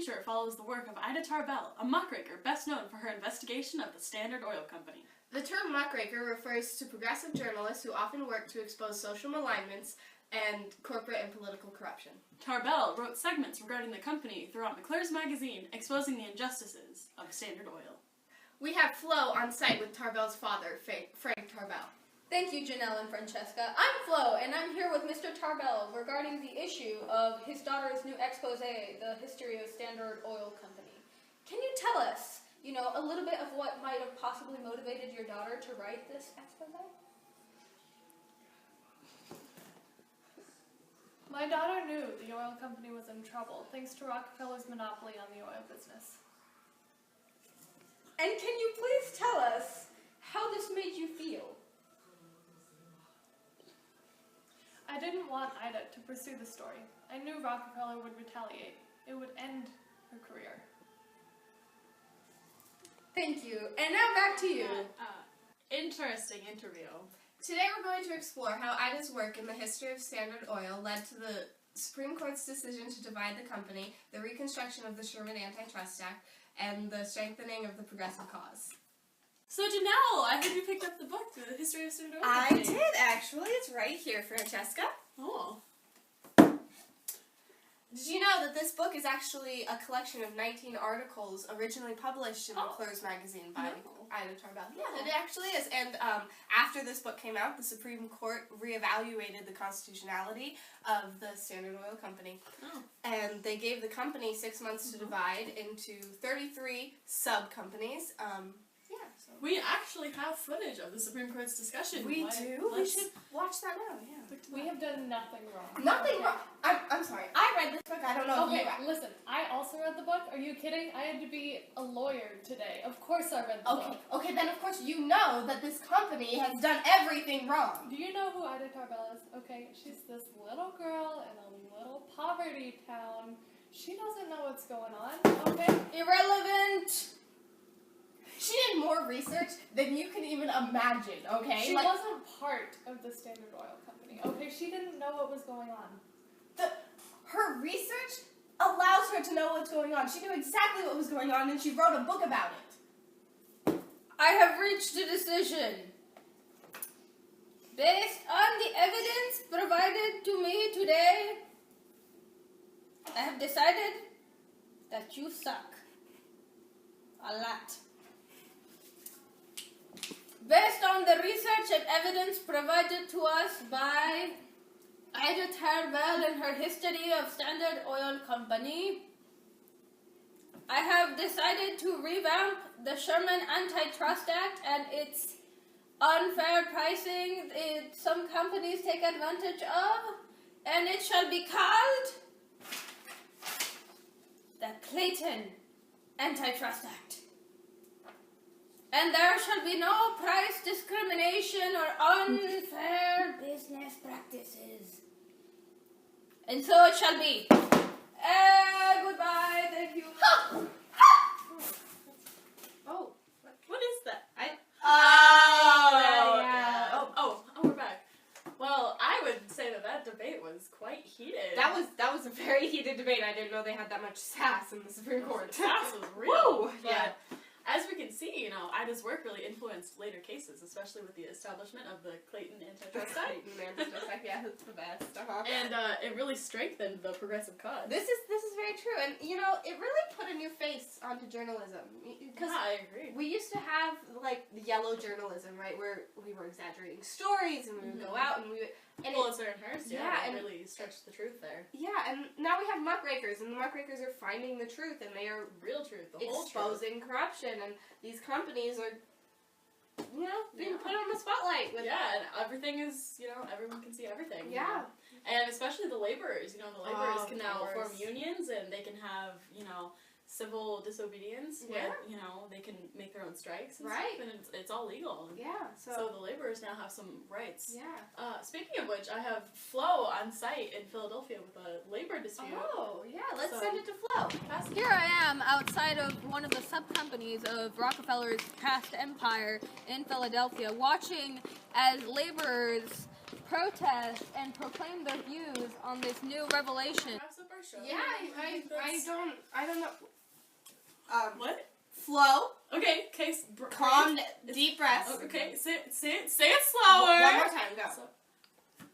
feature follows the work of Ida Tarbell, a muckraker best known for her investigation of the Standard Oil Company. The term muckraker refers to progressive journalists who often work to expose social malignments and corporate and political corruption. Tarbell wrote segments regarding the company throughout McClure's magazine, exposing the injustices of Standard Oil. We have Flo on site with Tarbell's father, Frank Tarbell. Thank you, Janelle and Francesca. I'm Flo, and I'm here with Mr. Tarbell regarding the issue of his daughter's new expose, The History of Standard Oil Company. Can you tell us, a little bit of what might have possibly motivated your daughter to write this expose? My daughter knew the oil company was in trouble, thanks to Rockefeller's monopoly on the oil business. And can you please tell us how this made you feel? I didn't want Ida to pursue the story. I knew Rockefeller would retaliate. It would end her career. Thank you. And now back to you. Interesting interview. Today we're going to explore how Ida's work in the history of Standard Oil led to the Supreme Court's decision to divide the company, the reconstruction of the Sherman Antitrust Act, and the strengthening of the progressive cause. So Janelle, I heard you picked up the book, The History of Standard Oil I Company. did, actually. It's right here, Francesca. Oh. Did you know that this book is actually a collection of 19 articles originally published in McClure's magazine by Ida Tarbell? Yeah, it actually is. And after this book came out, the Supreme Court reevaluated the constitutionality of the Standard Oil Company. Oh. And they gave the company 6 months to divide into 33 sub-companies. So. We actually have footage of the Supreme Court's discussion. We do? We should watch that now, yeah. We have done nothing wrong. Nothing wrong. I'm sorry. I read this book. I don't know if you read. Listen. I also read the book. Are you kidding? I had to be a lawyer today. Of course I read the book. Okay, then of course you know that this company has done everything wrong. Do you know who Ida Tarbell is? Okay, she's this little girl in a little poverty town. She doesn't know what's going on, okay? Irrelevant! She did more research than you can even imagine, okay? She wasn't part of the Standard Oil Company, okay? She didn't know what was going on. Her research allows her to know what's going on. She knew exactly what was going on, and she wrote a book about it. I have reached a decision. Based on the evidence provided to me today, I have decided that you suck. A lot. Based on the research and evidence provided to us by Ida Tarbell in her History of Standard Oil Company, I have decided to revamp the Sherman Antitrust Act and its unfair pricing some companies take advantage of, and it shall be called the Clayton Antitrust Act. And there shall be no price discrimination or unfair business practices. And so it shall be. Goodbye, thank you. Oh, what is that? Oh, we're back. Well, I would say that debate was quite heated. That was a very heated debate. I didn't know they had that much sass in the Supreme Court. Sass was real. Woo! Yeah. As we can see, Ida's work really influenced later cases, especially with the establishment of the Clayton Antitrust Act. Yeah, that's the best. And it really strengthened the progressive cause. This is very true, and it really put a new face onto journalism. Yeah, I agree. We used to have the yellow journalism, right, where we were exaggerating stories, and we would go out and we would. And Pulitzer and Hearst, and it really stretched the truth there. Yeah, and now we have muckrakers, and the muckrakers are finding the truth, and they are real truth, the whole truth. Exposing corruption, and these companies are, being put on the spotlight. And everything is, everyone can see everything. Yeah. And especially the laborers, the laborers can now form unions, and they can have, civil disobedience. Yeah. Where, they can make their own strikes and right. stuff, and it's all legal. Yeah. So the laborers now have some rights. Yeah. Speaking of which, I have Flo on site in Philadelphia with a labor dispute. Oh, yeah. Let's send it to Flo. Here I am outside of one of the sub-companies of Rockefeller's past empire in Philadelphia, watching as laborers protest and proclaim their views on this new revelation. Yeah, I don't know. What? Flow. Okay, Calm. Deep breaths. Okay, say it slower. One more time, go.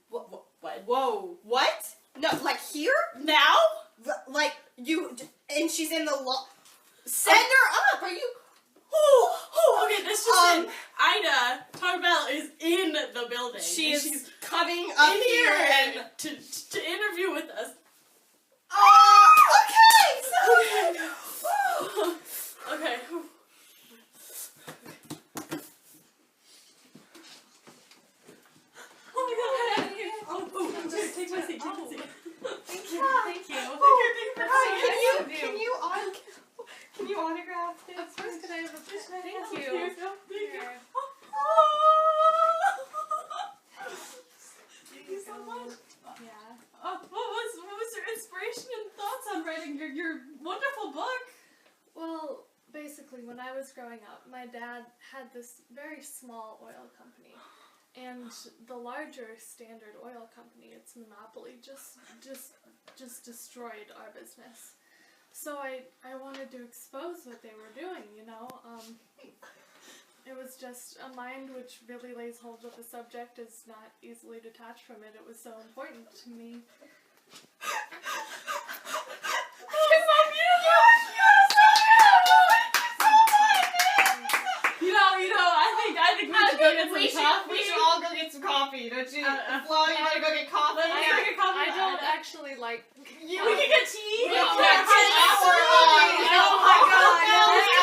What? Whoa. What? No, like here? Now? Like, you, and she's in the send her up, are you? Okay, this just in. Ida Tarbell is in the building. She's coming up in here and to interview with us. Okay! Okay. Oh my god, take my seat. Thank you. Can you autograph this? Of course, can I have a pen? Thank you. Here you go. Here. Thank you so much. Yeah. What was your inspiration and thoughts on writing your wonderful book? Well, basically, when I was growing up, my dad had this very small oil company. And the larger Standard Oil Company, its monopoly, just destroyed our business. So I wanted to expose what they were doing, you know. It was just a mind which really lays hold of the subject, is not easily detached from it. It was so important to me. We should all go get some coffee, don't you? Flo, you want to go get coffee? I don't actually like. We can get tea. Oh my god!